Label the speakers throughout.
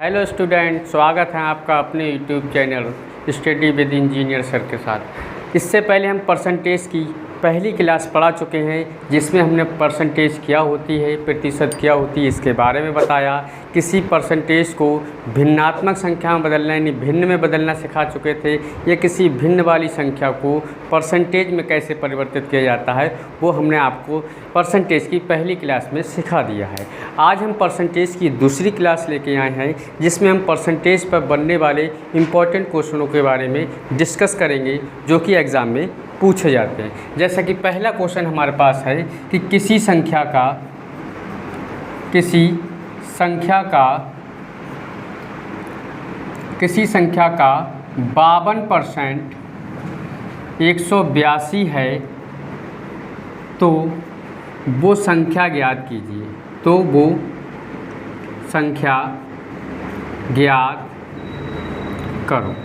Speaker 1: Hello student, स्वागत है आपका अपने YouTube channel study with engineer sir के साथ। इससे पहले हम परसेंटेज की पहली क्लास पढ़ा चुके हैं, जिसमें हमने परसेंटेज क्या होती है, प्रतिशत क्या होती है, इसके बारे में बताया। किसी परसेंटेज को भिन्नात्मक संख्या में बदलना यानी भिन्न में बदलना सिखा चुके थे, या किसी भिन्न वाली संख्या को परसेंटेज में कैसे परिवर्तित किया जाता है वो हमने आपको परसेंटेज की पहली क्लास में सिखा दिया है। आज हम परसेंटेज की दूसरी क्लास लेके आए हैं, जिसमें हम परसेंटेज पर बनने वाले इम्पॉर्टेंट क्वेश्चनों के बारे में डिस्कस करेंगे, जो कि एग्ज़ाम में पूछे जाते हैं। जैसा कि पहला क्वेश्चन हमारे पास है कि किसी संख्या का 52% 182 है, तो वो संख्या ज्ञात कीजिए। तो वो संख्या ज्ञात करो।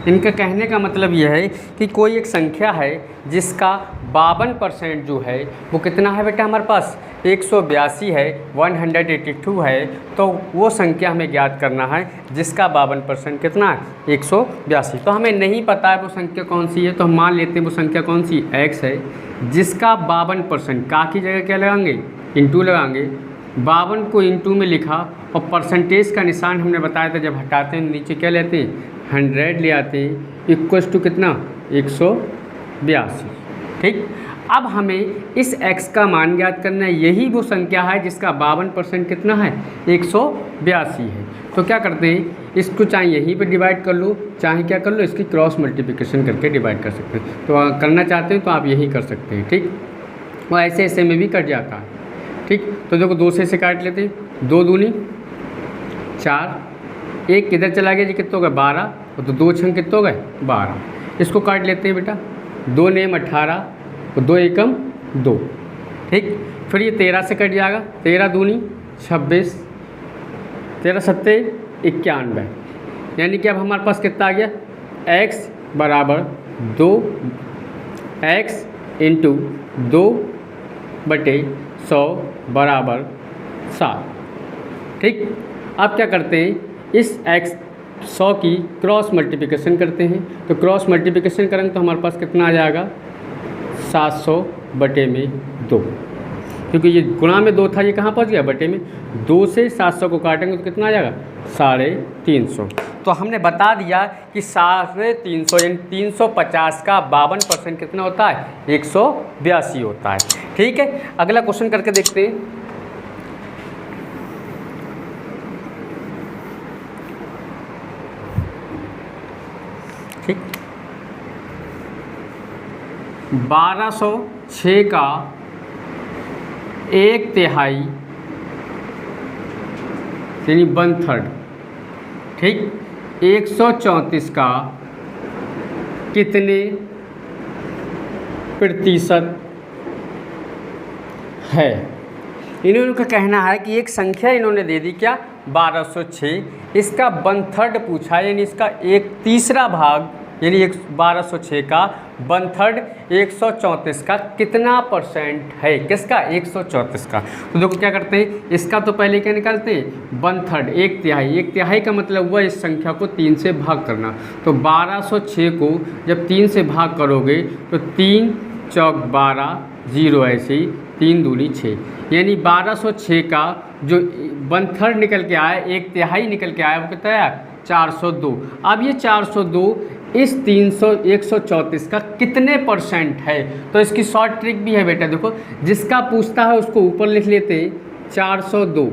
Speaker 1: इनका कहने का मतलब यह है कि कोई एक संख्या है जिसका 52% जो है वो कितना है बेटा, हमारे पास 182 है, 182 है। तो वो संख्या हमें ज्ञात करना है जिसका 52% कितना है, 182। तो हमें नहीं पता है वो संख्या कौन सी है, तो हम मान लेते हैं वो संख्या कौन सी, x है, जिसका 52% का की जगह क्या लगाएंगे, इंटू लगाएंगे। 52 को इंटू में लिखा और परसेंटेज का निशान हमने बताया था, जब हटाते हैं नीचे क्या लेते हैं, 100 ले आते हैं, इक्वल्स टू कितना, 182। ठीक, अब हमें इस x का मान ज्ञात करना है। यही वो संख्या है जिसका 52% कितना है, 182 है। तो क्या करते हैं, इसको चाहे यहीं पे डिवाइड कर लो, चाहे क्या कर लो, इसकी क्रॉस मल्टीप्लिकेशन करके डिवाइड कर सकते हैं। तो करना चाहते हैं तो आप यही कर सकते हैं। ठीक, वो ऐसे ऐसे में भी कट जाता है। ठीक, तो देखो 2 से काट लेते हैं, 2 दूनी 4, 1 किधर चला गया जी, कितना हो गया 12, तो 2 छंग कितना हो गए 12। इसको काट लेते हैं बेटा, 2 नेम 18 और 2 एकम 2। ठीक, फिर ये 13 से कट जाएगा, 13 दूनी 26, 13 सत्ते 91। यानी कि अब हमारे पास कितना आ गया, x बराबर 2x इंटू 2/100 बराबर 7। ठीक, अब क्या करते हैं, इस x 100 की क्रॉस मल्टीप्लिकेशन करते हैं। तो क्रॉस मल्टीप्लिकेशन करेंगे तो हमारे पास कितना आ जाएगा, 700/2। क्योंकि ये गुणा में 2 था, ये कहाँ पहुँच गया, बटे में। 2 से 700 को काटेंगे तो कितना आ जाएगा, 350। तो हमने बता दिया कि 350 यानी 350 का 52% कितना होता है, 182 होता है। ठीक है, अगला क्वेश्चन करके देखते हैं। ठीक, 1206 का 1/3 यानी 1/3। ठीक, 134 का कितने प्रतिशत है। इन्होंने का कहना है कि एक संख्या इन्होंने दे दी, क्या, 1206, इसका 1/3 पूछा, यानी इसका 1/3 भाग, यानी 1206 का 1/3 134 का कितना परसेंट है, किसका, 134 का। तो देखो क्या करते हैं, इसका तो पहले क्या निकालते हैं, 1/3 1/3। 1/3 का मतलब हुआ इस संख्या को 3 से भाग करना। तो 1206 को जब 3 से भाग करोगे तो 3 चौक 12, 0 ऐसे ही, 3 दूनी 6, यानी 1206 का जो 1/3 निकल के आया, 1/3 निकल के आया, वो कितना आया, 402। अब ये 402 इस 134 का कितने परसेंट है। तो इसकी शॉर्ट ट्रिक भी है बेटा, देखो जिसका पूछता है उसको ऊपर लिख लेते हैं 402।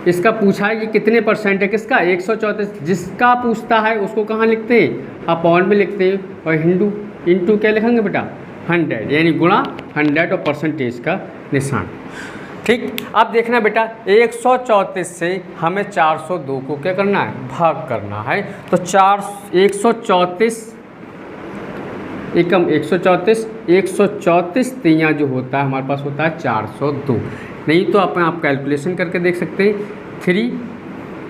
Speaker 1: इसका पूछा है कि कितने परसेंट है, किसका, 134। जिसका पूछता है उसको कहाँ लिखते हैं, अपॉन में लिखते हैं, और इंटू क्या लिखेंगे बेटा, 100, यानी गुणा 100 और परसेंटेज का निशान। ठीक, अब देखना बेटा, 134 से हमें 402 को क्या करना है, भाग करना है। तो 134 एकम 134 तियाँ जो होता है हमारे पास होता है 402। नहीं तो आप कैलकुलेशन करके देख सकते हैं।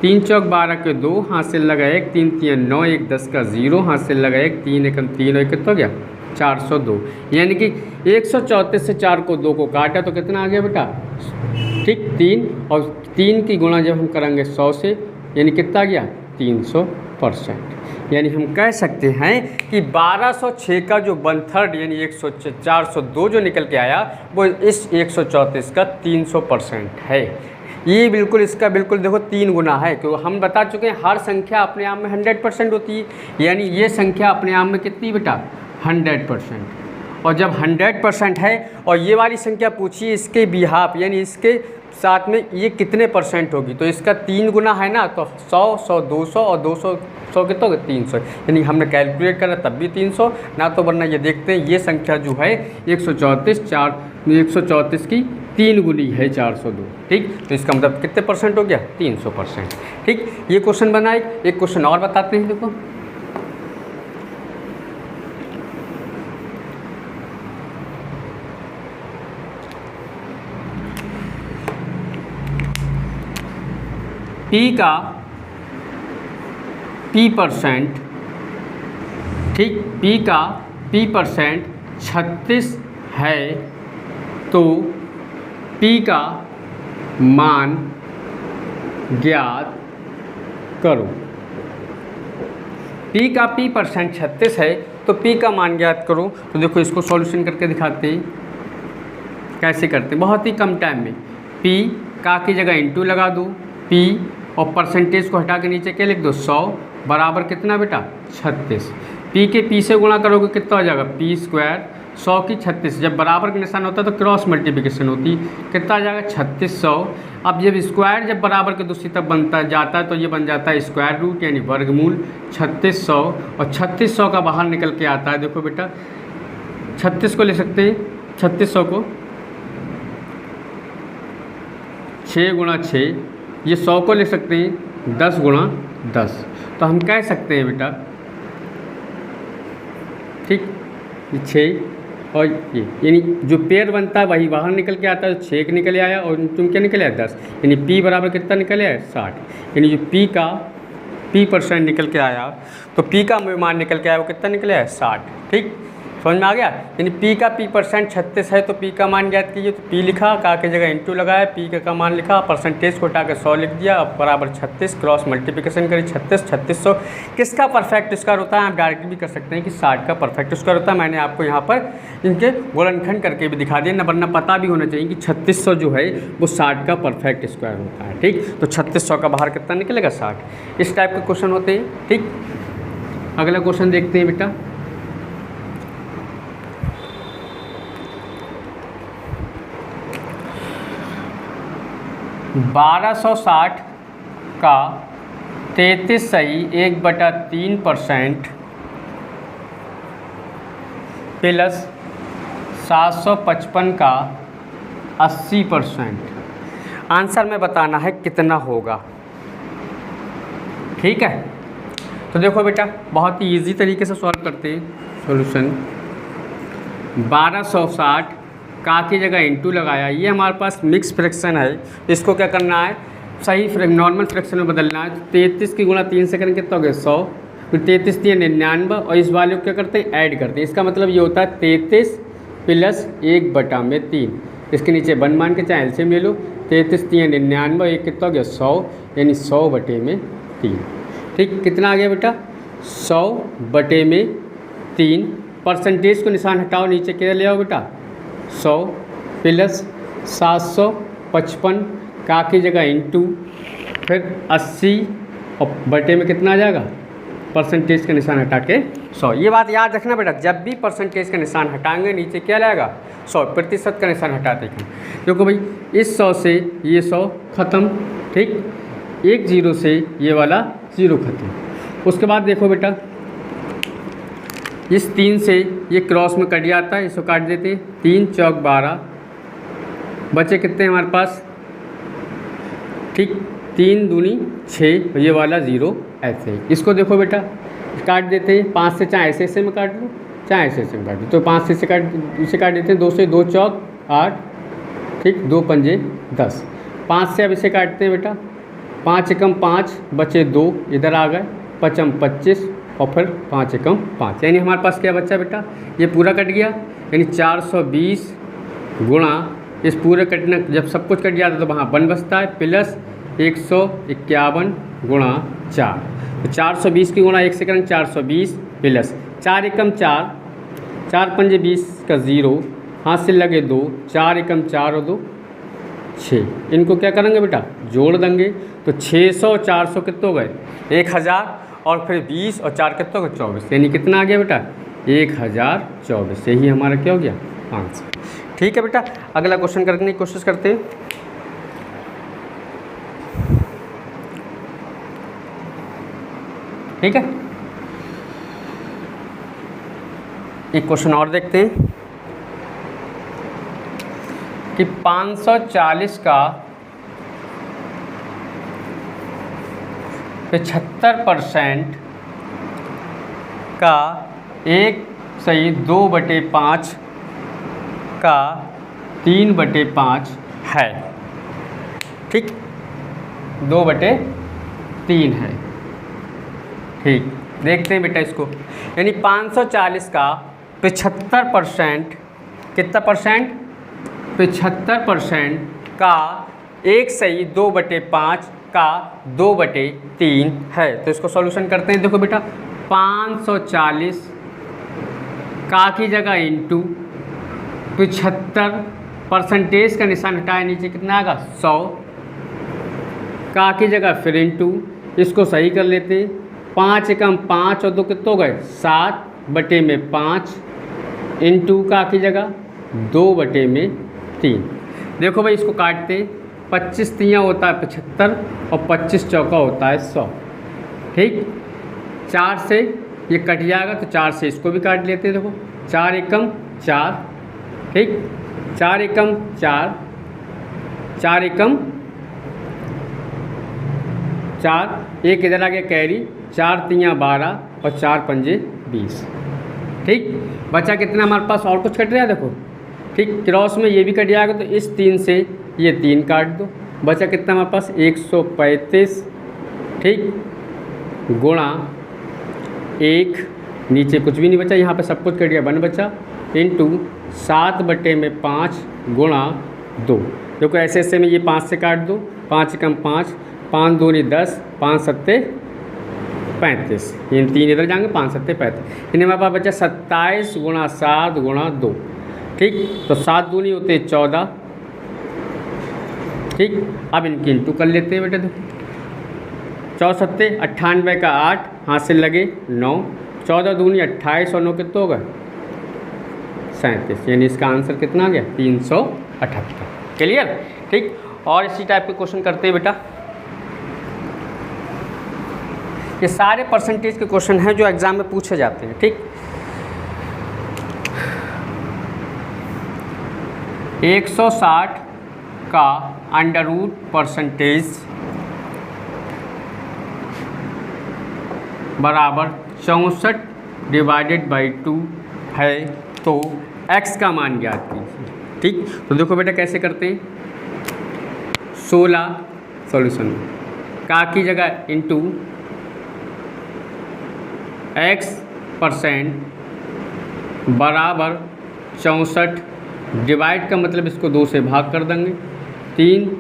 Speaker 1: 3 चौक 12 के 2, हाथ से लगा 1, 3 3 9, 1 10 का 0, हाथ से लगा 1, 3 एकम 3 और 1 कितना हो गया, 402। यानी कि 134 से 4 को 2 को काटा तो कितना आ गया बेटा, ठीक 3, और 3 की गुणा जब हम करेंगे 100 से यानी कितना गया 300%। यानी हम कह सकते हैं कि 1206 का जो 1/3 यानी 402 जो निकल के आया वो इस 134 का 300% है। ये बिल्कुल इसका बिल्कुल देखो 3 गुना है, क्योंकि हम बता चुके हैं हर संख्या अपने आप में 100% होती है। यानी ये संख्या अपने आप में कितनी बेटा 100%। और जब 100% है और ये वाली संख्या पूछिए इसके बिहाफ यानी इसके साथ में ये कितने % होगी, तो इसका 3 गुना है ना, तो 100, 100, 200 और 200 100 कितना होगा 300। यानी हमने कैलकुलेट करा तब भी 300 ना, तो वरना ये देखते हैं ये संख्या जो है 134 की 3 गुनी है 402। ठीक, तो इसका मतलब कितने % हो गया 300%। ठीक, ये क्वेश्चन बना। एक क्वेश्चन और बताते हैं, देखो P का P%, ठीक, P का P% 36 है, तो P का मान ज्ञात करो। P का P% 36 है तो P का मान ज्ञात करो। तो देखो इसको सॉल्यूशन करके दिखाते हैं, कैसे करते हैं बहुत ही कम टाइम में। P का की जगह इंटू लगा दो, P और परसेंटेज को हटा के नीचे क्या लिख दो 100 बराबर कितना बेटा 36। P के P से गुणा करोगे कितना हो जाएगा P स्क्वायर 100 की 36। जब बराबर का निशान होता है तो क्रॉस मल्टीप्लिकेशन होती, कितना आ जाएगा 3600। अब जब स्क्वायर जब बराबर के दूसरी तरफ बनता जाता है तो ये बन जाता है स्क्वायर रूट यानी वर्गमूल 3600। और 3600 का बाहर निकल के आता है, देखो बेटा 36 को ले सकते हैं, 3600 को 6 गुणा 6, ये 100 को ले सकते हैं 10 गुणा 10। तो हम कह सकते हैं बेटा, ठीक, ये 6 और ये यानी जो पेयर बनता है वही बाहर निकल के आता है, तो 6 निकले आया और तुम क्या निकले आया 10, यानी P बराबर कितना निकले आया 60। यानी जो P का P% निकल के आया, तो P का मान निकल के आया वो कितना निकले आया 60। ठीक, समझ में आ गया। यानी P का P% 36 है तो P का मान ज्ञात कीजिए, तो P लिखा, का की जगह इंटू लगाया, P का मान लिखा, परसेंटेज को हटा के 100 लिख दिया, अब बराबर 36, क्रॉस मल्टीप्लिकेशन करी 36 3600। किसका परफेक्ट स्क्वायर होता है आप डायरेक्ट भी कर सकते हैं कि 60 का परफेक्ट स्क्वायर होता है। मैंने आपको यहाँ पर इनके गुणनखंड करके भी दिखा दिया, वरना पता भी होना चाहिए कि 3600 जो है वो 60 का परफेक्ट स्क्वायर होता है। ठीक, तो 3600 का बाहर कितना निकलेगा 60। इस टाइप के क्वेश्चन होते हैं। ठीक, अगला क्वेश्चन देखते हैं बेटा, $1260 का 33 सही 1/3% प्लस 755 का 80%। आंसर में बताना है कितना होगा। ठीक है, तो देखो बेटा बहुत ही इजी तरीके से सॉल्व करते हैं सॉल्यूशन। 1260 का की जगह इंटू लगाया, ये हमारे पास मिक्स फ्रैक्शन है, इसको क्या करना है सही नॉर्मल फ्रैक्शन में बदलना है। 33 की गुणा 3 से करेंगे कितना हो गया 100, फिर 33 3 99 और इस वाले को क्या करते हैं ऐड करते हैं। इसका मतलब ये होता है 33 प्लस 1/3। इसके नीचे 1 मान के चाहे एलसीएम ले लो, 33 3 99 एक कितना हो गया 100, यानी 100/3। ठीक, कितना आ गया बेटा 100/3। परसेंटेज को निशान हटाओ, नीचे क्या ले आओ बेटा 100 प्लस 755 का की जगह इंटू फिर 80 और बटे में कितना आ जाएगा परसेंटेज का निशान हटा के 100। ये बात याद रखना बेटा, जब भी परसेंटेज का निशान हटाएंगे नीचे क्या लाएगा 100% का निशान हटाते हैं, क्योंकि भाई इस 100 से ये 100 ख़त्म। ठीक, 1 0 से ये वाला 0 ख़त्म। उसके बाद देखो बेटा इस 3 से ये क्रॉस में कट जाता है, इसको काट देते हैं, 3 चौक 12 बचे कितने हमारे पास। ठीक, 3 दूनी 6 ये वाला 0 ऐसे ही। इसको देखो बेटा काट देते हैं, 5 से चाहे ऐसे में काट लो, चाहे ऐसे में काट लो, तो 5 से इसे काट देते हैं, 2 से 2 चौक 8, ठीक, 2 पंजे 10। 5 से अब इसे काटते हैं बेटा, 5 एकम 5 बचे 2 इधर आ गए, 5 25 और फिर 5 एकम 5, यानी हमारे पास क्या बचा बेटा ये पूरा कट गया, यानी 420 गुणा इस पूरे कटना, जब सब कुछ कट जाता है तो वहाँ 1 बचता है, प्लस 151 गुणा 4, तो 420 की गुणा 1 से करेंगे 420 प्लस 4 एकम 4, 4 पंजे 20 का 0, हाथ से लगे 2, 4 एकम 4 और 2 6, इनको क्या करेंगे बेटा जोड़ देंगे, तो 600 400 कितने हो गए 1000, और फिर 20 और 4 कितने हो गए 24, यानी कितना आ गया बेटा 1024। यही हमारा क्या हो गया आंसर। ठीक है बेटा, अगला क्वेश्चन करने की कोशिश करते हैं। ठीक है, एक क्वेश्चन और देखते हैं कि 540 का 75% का 1/2/5 का 3/5 है। ठीक, 2/3 है। ठीक, देखते हैं बेटा इसको, यानी 540 का 75%, कितना परसेंट 75% का 1/2/5 का 2/3 है। तो इसको सॉल्यूशन करते हैं। देखो बेटा 540 का की जगह इंटू 75, परसेंटेज का निशान हटाए नीचे कितना आएगा 100, का की जगह फिर इंटू, इसको सही कर लेते, 5 एकम 5 और 2 कितने हो गए 7/5 इंटू का की जगह 2/3। देखो भाई इसको काटते, 25 तियाँ होता है 75 और 25 चौका होता है 100। ठीक, 4 से ये कट जाएगा तो 4 से इसको भी काट लेते हैं। देखो 4 एकम 4, ठीक, 4 एकम 4, 4 एकम 4, एक इधर आ गया कैरी, 4 तियाँ 12 और 4 पंजे 20। ठीक, बचा कितना हमारे पास, और कुछ कट रहा है देखो। ठीक, क्रॉस में ये भी कट जाएगा तो इस 3 से ये 3 काट दो, बचा कितना हमारे पास 135। ठीक, गुणा 1, नीचे कुछ भी नहीं बचा, यहाँ पे सब कुछ कट गया 1 बचा, इंटू 7/5 गुणा 2। देखो ऐसे ऐसे में ये 5 से काट दो, 5 एकम 5, 5 दूनी 10, 5 सत्ते 35, ये 3 इधर जाएंगे, 5 सत्ते 35, इन्हें हमारे पास बचा 27 गुणा 7 गुणा 2। ठीक, तो 7 दूनी होते 14। ठीक, अब इनकी इंटू कर लेते हैं बेटा। देखो 4 सत्ते 98 का 8, हाथ से लगे 9, 14 दूनी 28 और 9 कितने हो गए 37, यानी इसका आंसर कितना आ गया 378। क्लियर। ठीक, और इसी टाइप के क्वेश्चन करते हैं बेटा। ये सारे परसेंटेज के क्वेश्चन हैं जो एग्जाम में पूछे जाते हैं। ठीक, 160 का अंडर रूट परसेंटेज बराबर 64/2 है, तो x का मान ज्ञात कीजिए। ठीक, तो देखो बेटा कैसे करते हैं, 16 सॉल्यूशन का की जगह इंटू x% बराबर 64, डिवाइड का मतलब इसको 2 से भाग कर देंगे, 3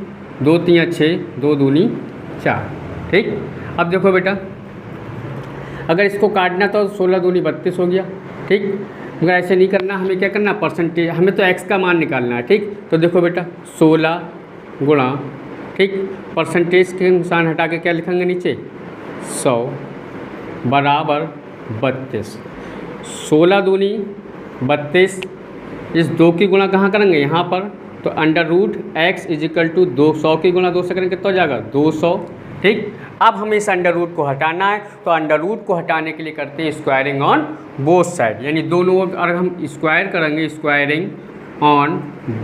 Speaker 1: 2 तियाँ 6, 2 दूनी 4। ठीक, अब देखो बेटा अगर इसको काटना तो 16 दूनी 32 हो गया। ठीक, मगर ऐसे नहीं करना, हमें क्या करना परसेंटेज, हमें तो x का मान निकालना है। ठीक, तो देखो बेटा 16 गुणा, ठीक, परसेंटेज के निशान हटा के क्या लिखेंगे नीचे 100 बराबर 32, 16 दूनी 32, इस 2 की गुणा कहाँ करेंगे यहाँ पर, तो under root x is equal to 200 की गुणा 2 से करेंगे कितना हो जाएगा 200। ठीक, अब हमें इस अंडर रूट को हटाना है, तो अंडर रूट को हटाने के लिए करते हैं स्क्वायरिंग ऑन बोथ साइड, यानी दोनों ओर अगर हम स्क्वायर करेंगे, स्क्वायरिंग ऑन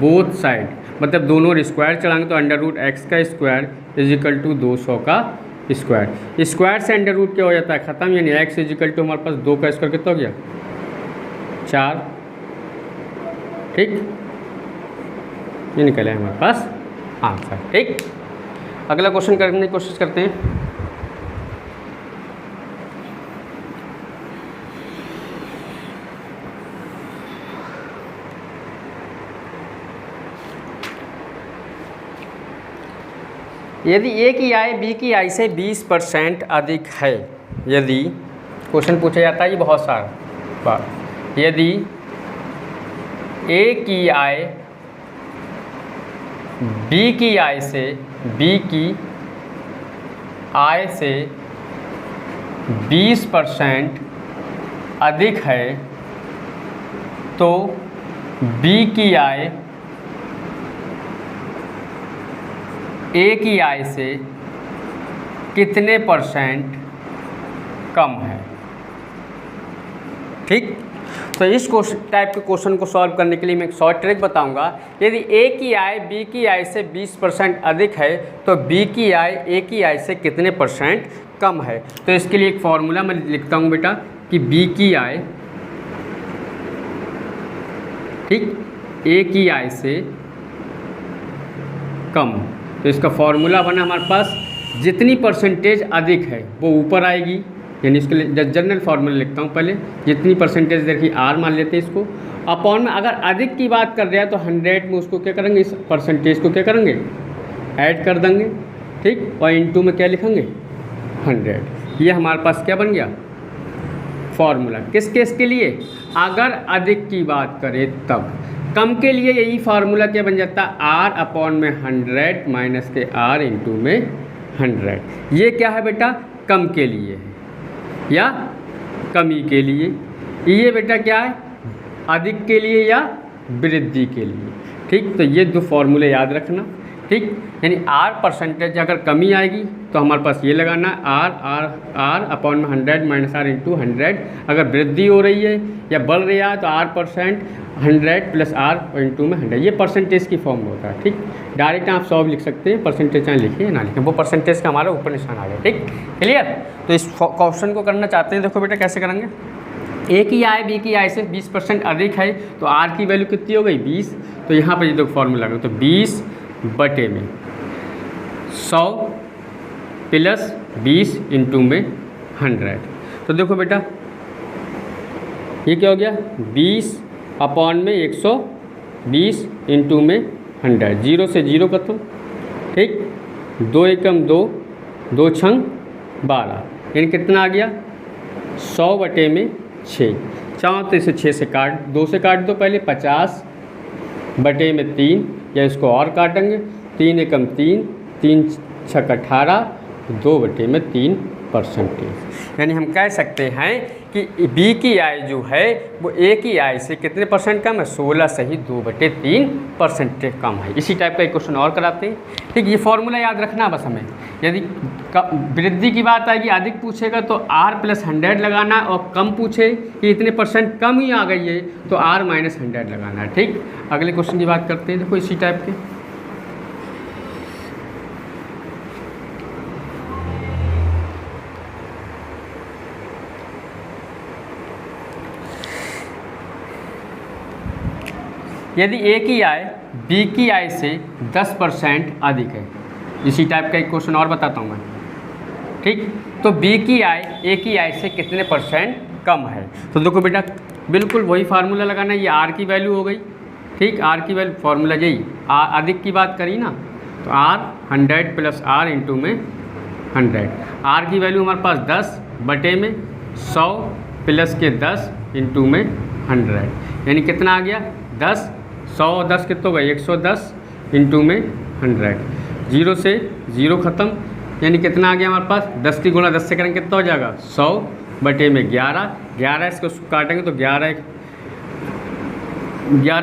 Speaker 1: बोथ साइड मतलब दोनों ओर स्क्वायर चलाएंगे, तो अंडर रूट एक्स का स्क्वायर इजिकल टू 200 का स्क्वायर। स्क्वायर से अंडर रूट क्या हो जाता है ख़त्म, यानी एक्स इजिकल टू हमारे पास 2 का स्क्वायर कितना हो गया 4। ठीक, ये निकले हमारे पास आंसर। ठीक, अगला क्वेश्चन करने की कोशिश करते हैं। यदि ए की आय बी की आय से 20% अधिक है, यदि क्वेश्चन पूछा जाता है ये बहुत सारा बार, यदि ए की आय बी की आय से 20% अधिक है तो बी की आय ए की आय से कितने % कम है। ठीक, तो इस टाइप के क्वेश्चन को सॉल्व करने के लिए मैं एक शॉर्ट ट्रिक बताऊंगा। यदि ए की आय बी की आय से 20% अधिक है तो बी की आय ए की आय से कितने % कम है। तो इसके लिए एक फॉर्मूला मैं लिखता हूं बेटा कि बी की आय, ठीक, ए की आय से कम। तो इसका फॉर्मूला बना हमारे पास, जितनी परसेंटेज अधिक है वो ऊपर आएगी, यानी इसके लिए जनरल फार्मूला लिखता हूँ पहले, जितनी परसेंटेज देखिए आर मान लेते हैं इसको, अपॉन में अगर अधिक की बात कर रहे हैं तो 100 में उसको क्या करेंगे, इस परसेंटेज को क्या करेंगे, ऐड कर देंगे। ठीक, और इनटू में क्या लिखेंगे, 100। ये हमारे पास क्या बन गया, फार्मूला। किस केस के लिए, अगर अधिक की बात करें तब। कम के लिए यही फार्मूला क्या बन जाता है, आर अपॉन में 100 माइनस के आर इंटू में 100। ये क्या है बेटा, कम के लिए है या कमी के लिए। ये बेटा क्या है, अधिक के लिए या वृद्धि के लिए। ठीक, तो ये दो फॉर्मूले याद रखना। ठीक, यानी आर परसेंटेज अगर कमी आएगी तो हमारे पास ये लगाना आर अपॉन में 100 माइनस आर इंटू 100। अगर वृद्धि हो रही है या बढ़ रहा है तो r percent 100 plus r into में 100। ये परसेंटेज की फॉर्म होता है। ठीक, डायरेक्ट आप 100 लिख सकते हैं, परसेंटेज चाहे लिखिए ना लिखें, वो परसेंटेज का हमारा ऊपर निशान आ गया। ठीक, क्लियर। तो इस क्वेश्चन को करना चाहते हैं, देखो बेटा कैसे करेंगे। ए की आय बी की आय से 20% अधिक है तो आर की वैल्यू कितनी हो गई, 20। तो यहाँ पर ये देखो फॉर्मूला लगा, तो 20 बटे में 100 प्लस 20 इंटू में 100। तो देखो बेटा ये क्या हो गया, 20 अपॉन में 120 इंटू में 100। 0 से 0 खत्म। ठीक, 2 एकम 2, 2 छंग 12, यानी कितना आ गया, 100 बटे में 6। चाहो तो इसे 6 से काट, 2 से काट दो पहले, 50 बटे में 3, या इसको और काटेंगे, 3 एकम 3, 3 छक 18, 2 बटे में 3%। यानी हम कह सकते हैं कि बी की आय जो है वो ए की आय से कितने % कम है, 16 से ही 2/3% कम है। इसी टाइप का एक क्वेश्चन और कराते हैं। ठीक, ये फॉर्मूला याद रखना बस हमें। यदि वृद्धि की बात आएगी, अधिक पूछेगा तो आर प्लस 100 लगाना, और कम पूछे कि इतने % कम ही आ गई है तो आर माइनस 100 लगाना है। ठीक, अगले क्वेश्चन की बात करते हैं। देखो इसी टाइप के, यदि ए की आय बी की आय से 10% अधिक है। इसी टाइप का एक क्वेश्चन और बताता हूँ मैं। ठीक, तो बी की आय ए की आय से कितने % कम है। तो देखो बेटा बिल्कुल वही फार्मूला लगाना है, ये आर की वैल्यू हो गई। ठीक, आर की वैल्यू फार्मूला यही, अधिक की बात करी ना तो आर 100 प्लस आर इंटू में 100। आर की वैल्यू हमारे पास 10 बटे में 100 प्लस के 10 इंटू में 100, यानी कितना आ गया, 10, 100 10 कितना हो गया, 110 इंटू में 100। 0 से 0 ख़त्म, यानी कितना आ गया हमारे पास, 10 की गुणा 10 से करेंगे कितना हो जाएगा, 100 बटे में 11। 11 इसको काटेंगे तो 11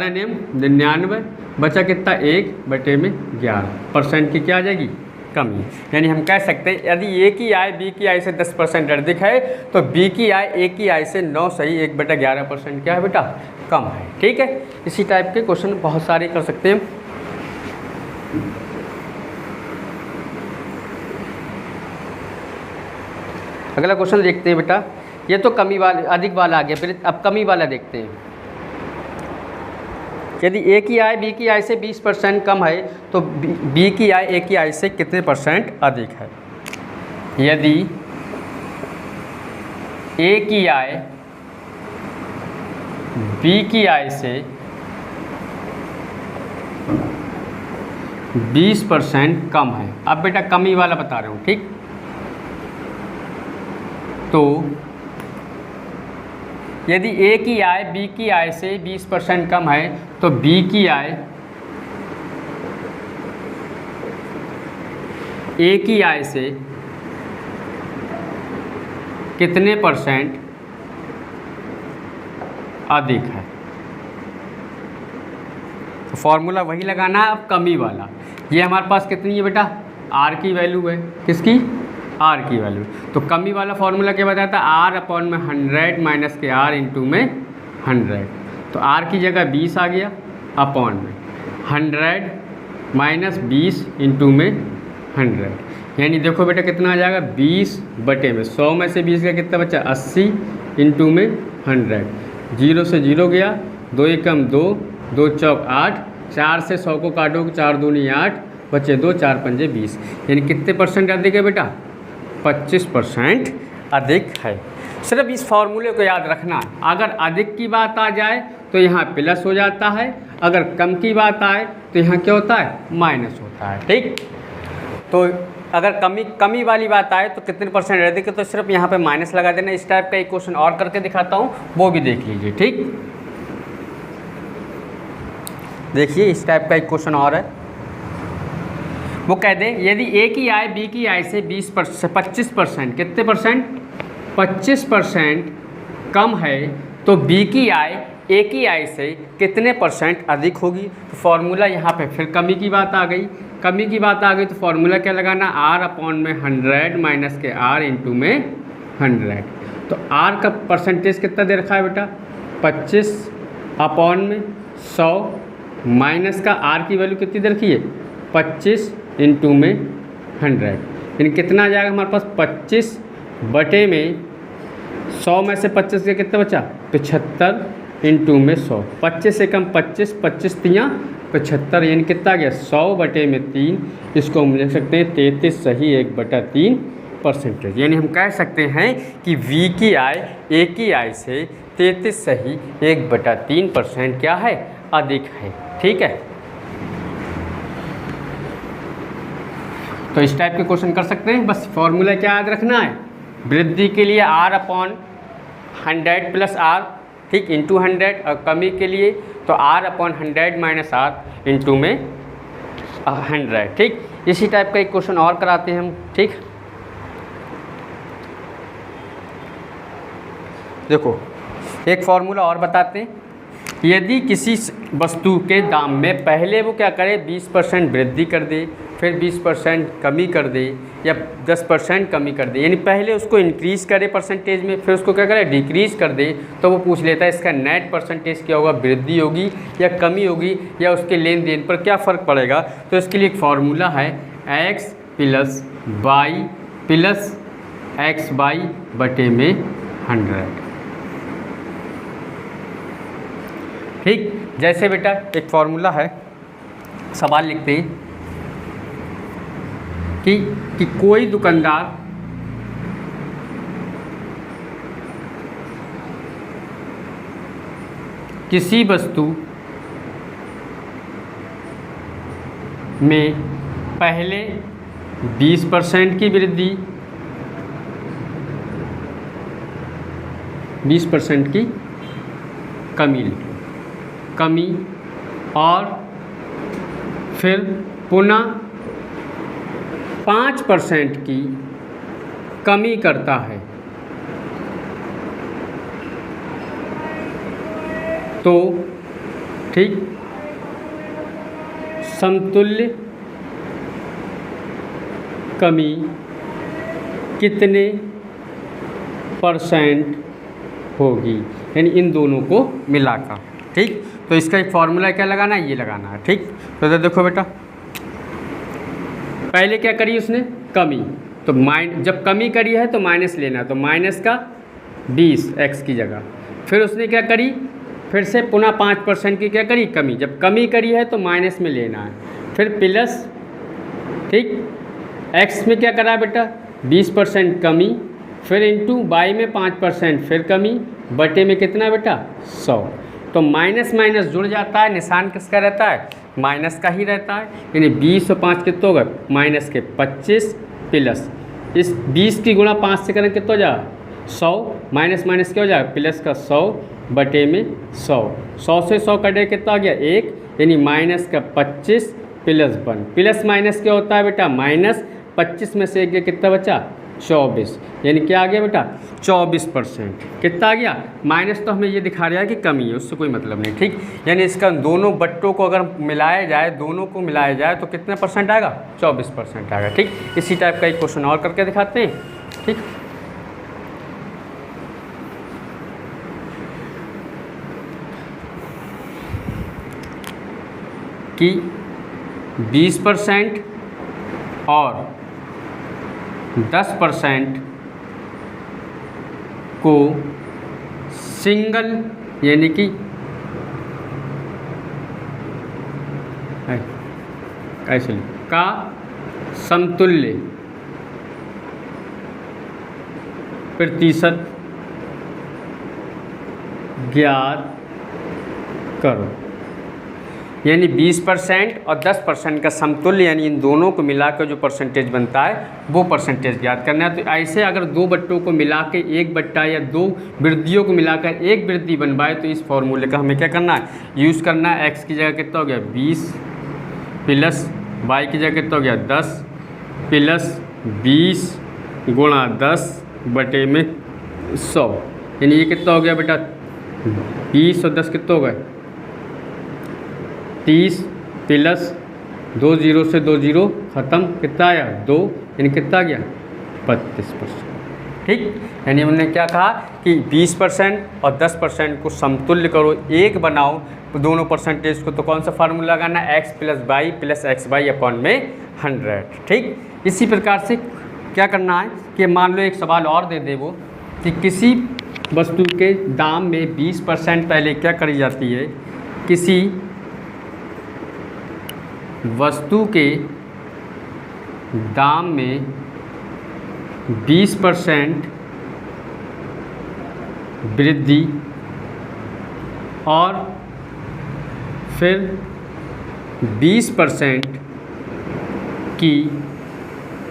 Speaker 1: नेम 99, बचा कितना, 1 बटे में 11% की क्या आ जाएगी, कमी। यानी हम कह सकते हैं यदि ए की आय बी की आय से 10% अधिक है तो बी की आय ए की आय से 9 सही 1/11% क्या है बेटा, कम है। ठीक है, इसी टाइप के क्वेश्चन बहुत सारे कर सकते हैं। अगला क्वेश्चन देखते हैं बेटा, ये तो कमी वाला अधिक वाला आ गया, फिर अब कमी वाला देखते हैं। यदि ए की आय बी की आय से 20% कम है तो बी की आय ए की आय से कितने % अधिक है। यदि ए की आय बी की आय से 20% कम है। अब बेटा कमी वाला बता रहा हूँ, ठीक। तो यदि ए की आय बी की आय से 20% कम है तो बी की आय ए की आय से कितने % अधिक है। तो फॉर्मूला वही लगाना है, अब कमी वाला। ये हमारे पास कितनी है बेटा, आर की वैल्यू है, किसकी, आर की वैल्यू। तो कमी वाला फॉर्मूला क्या बताता है, आर अपॉन में 100 माइनस के आर इंटू में 100। तो आर की जगह 20 आ गया, अपॉन में 100 माइनस 20 इंटू में 100, यानी देखो बेटा कितना आ जाएगा, 20 बटे में 100 में से 20 का कितना बचा, 80 इंटू में 100। 0 से 0 गया, 2 एकम 2, 2 चौक 8, 4 से 100 को काटोगे, 4 दूनी 8, बचे 2, 4 पंजे 20, यानी कितने % अधिक है बेटा, 25% अधिक है। सिर्फ इस फॉर्मूले को याद रखना, अगर अधिक की बात आ जाए तो यहाँ प्लस हो जाता है, अगर कम की बात आए तो यहाँ क्या होता है, माइनस होता है, ठीक। तो अगर कमी वाली बात आए तो कितने % अधिक है, तो सिर्फ यहाँ पे माइनस लगा देना। इस टाइप का एक क्वेश्चन और करके दिखाता हूँ, वो भी देख लीजिए, ठीक। देखिए इस टाइप का एक क्वेश्चन और है, वो कह दे यदि ए की आय बी की आय से 25% कितने %, 25% कम है तो बी की आय ए की आय से कितने % अधिक होगी। तो फॉर्मूला यहाँ पे फिर कमी की बात आ गई, कमी की बात आ गई तो फॉर्मूला क्या लगाना, आर अपॉन में 100 माइनस के आर इंटू में 100। तो आर का परसेंटेज कितना दे रखा है बेटा, 25 अपॉन में 100 माइनस का आर की वैल्यू कितनी दे रखी है, 25 इंटू में 100, यानी कितना आ जाएगा हमारे पास, 25 बटे में 100 में से 25 का कितना बचा, 75 इंटू में 100। 25 से कम 25, 25 तियाँ 75, यानी कितना गया, 100 बटे में 3। इसको हम लिख सकते हैं 33 सही 1/3%। यानी हम कह सकते हैं कि V की आय A की आय से 33 सही 1/3% क्या है, अधिक है, ठीक है। तो इस टाइप के क्वेश्चन कर सकते हैं। बस फॉर्मूला क्या याद रखना है, वृद्धि के लिए R अपॉन 100 प्लस R, ठीक, इंटू 100, और कमी के लिए तो R upon 100 minus R into में 100, ठीक। इसी टाइप का एक क्वेश्चन और कराते हैं हम, ठीक। देखो एक फॉर्मूला और बताते हैं, यदि किसी वस्तु के दाम में पहले वो क्या करे, 20% वृद्धि कर दे, फिर 20% कमी कर दे, या 10% कमी कर दे, यानी पहले उसको इंक्रीज़ करे परसेंटेज में, फिर उसको क्या करे, डिक्रीज़ कर दे, तो वो पूछ लेता है इसका नेट परसेंटेज क्या होगा, वृद्धि होगी या कमी होगी, या उसके लेन देन पर क्या फ़र्क पड़ेगा। तो इसके लिए एक फार्मूला है, x plus y plus x y बटे में 100, ठीक। जैसे बेटा एक फार्मूला है, सवाल लिखते हैं कि कोई दुकानदार किसी वस्तु में पहले 20% की वृद्धि, 20% की कमी और फिर पुनः 5% की कमी करता है, तो ठीक समतुल्य कमी कितने % होगी, यानी इन दोनों को मिलाकर, ठीक। तो इसका एक फॉर्मूला क्या लगाना है, ये लगाना है, ठीक। तो देखो बेटा पहले क्या करी उसने, कमी, तो जब कमी करी है तो माइनस लेना, तो माइनस का 20 x की जगह, फिर उसने क्या करी, फिर से पुनः 5% की क्या करी, कमी, जब कमी करी है तो माइनस में लेना है, फिर प्लस, ठीक, x में क्या करा बेटा, 20% कमी, फिर इंटू y में 5% फिर कमी, बटे में कितना बेटा, 100, तो माइनस माइनस जुड़ जाता है, निशान किसका रहता है, माइनस का ही रहता है। यानी 20 और 5 कितने हो गए, माइनस के 25 प्लस इस 20 की गुणा 5 से करें कितना हो जाएगा 100, माइनस माइनस क्या हो जाएगा प्लस का 100 बटे में 100, 100 से 100 कटे कितना आ गया 1, यानी माइनस का 25 प्लस 1, प्लस माइनस क्या होता है बेटा माइनस, 25 में से 1 गया कितना बचा 24, यानी क्या आ गया बेटा 24%। कितना आ गया, माइनस तो हमें ये दिखा रहा है कि कमी है, उससे कोई मतलब नहीं, ठीक। यानी इसका दोनों बट्टों को अगर मिलाया जाए, दोनों को मिलाया जाए तो कितने परसेंट आएगा 24% आएगा, ठीक। इसी टाइप का एक क्वेश्चन और करके दिखाते हैं, ठीक। कि 20% और 10% को सिंगल यानी कि ऐसे का समतुल्य प्रतिशत ज्ञात करो। यानी 20% और 10% का समतुल्य, यानी इन दोनों को मिलाकर जो परसेंटेज बनता है वो परसेंटेज ज्ञात करना है। तो ऐसे अगर दो बट्टों को मिला के एक बट्टा या दो वृद्धियों को मिलाकर एक वृद्धि बनवाए तो इस फॉर्मूले का हमें क्या करना है, यूज़ करना है। एक्स की जगह कितना हो गया 20 प्लस वाई की जगह कितना हो गया 10 प्लस 20 गुणा 10 बटे में 100, यानी ये कितना हो गया बेटा 20 और 10 कितना हो गए 30 प्लस 2 0 से 2 0 ख़त्म, कितना आया 2, यानी कितना आ गया 32%, ठीक। यानी हमने क्या कहा कि 20% और 10% को समतुल्य करो, एक बनाओ दोनों परसेंटेज को, तो कौन सा फार्मूला लगाना है x plus x y upon में 100, ठीक। इसी प्रकार से क्या करना है कि मान लो एक सवाल और दे दे वो कि किसी वस्तु के दाम में 20% पहले क्या करी जाती है, किसी वस्तु के दाम में 20% वृद्धि और फिर 20% की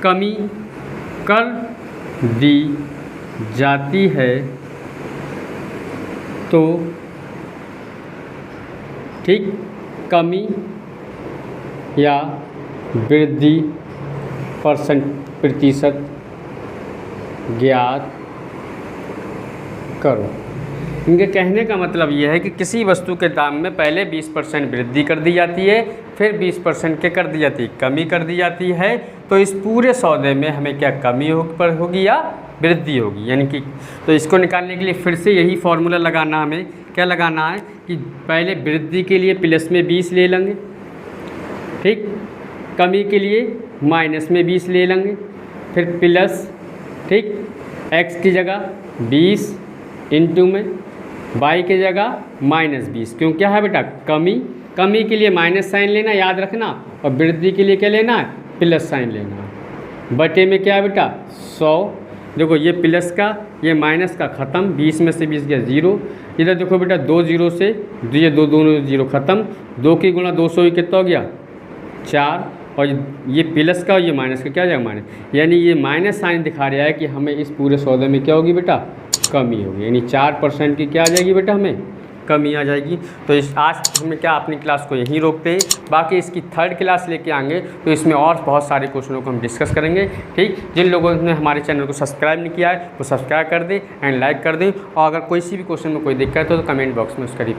Speaker 1: कमी कर दी जाती है, तो ठीक कमी या वृद्धि प्रतिशत ज्ञात करो। इनके कहने का मतलब यह है कि किसी वस्तु के दाम में पहले 20% वृद्धि कर दी जाती है, फिर 20% के कर दी जाती है कमी कर दी जाती है, तो इस पूरे सौदे में हमें क्या कमी होगी या वृद्धि होगी, यानी कि तो इसको निकालने के लिए फिर से यही फॉर्मूला लगाना, हमें क्या लगाना है कि पहले वृद्धि के लिए प्लस में 20 ले लेंगे, ठीक, कमी के लिए माइनस में 20 ले लेंगे, फिर प्लस, ठीक, x की जगह 20 इंटू में y की जगह -20, क्यों क्या है बेटा कमी के लिए माइनस साइन लेना याद रखना, और वृद्धि के लिए क्या लेना है प्लस साइन लेना, बटे में क्या है बेटा 100, देखो ये प्लस का ये माइनस का ख़त्म, 20 में से 20 गया 0, इधर देखो बेटा 2 0 से ये दोनों 0 ख़त्म, 2 की गुणा 200 ही कितना हो गया 4, और ये प्लस का और ये माइनस का क्या हो जाएगा माइनस, यानी ये माइनस साइन दिखा रहा है कि हमें इस पूरे सौदे में क्या होगी बेटा कमी होगी, यानी 4% की क्या आ जाएगी बेटा हमें कमी आ जाएगी। तो इस आज हमें क्या अपनी क्लास को यहीं रोकते हैं, बाकी इसकी थर्ड क्लास लेके आएंगे तो इसमें और बहुत सारे क्वेश्चनों को हम डिस्कस करेंगे, ठीक। जिन लोगों ने हमारे चैनल को सब्सक्राइब नहीं किया है वो सब्सक्राइब कर दें एंड लाइक कर दें, और अगर कोई सी भी क्वेश्चन में कोई दिक्कत हो तो कमेंट बॉक्स में उसका रिप्लाई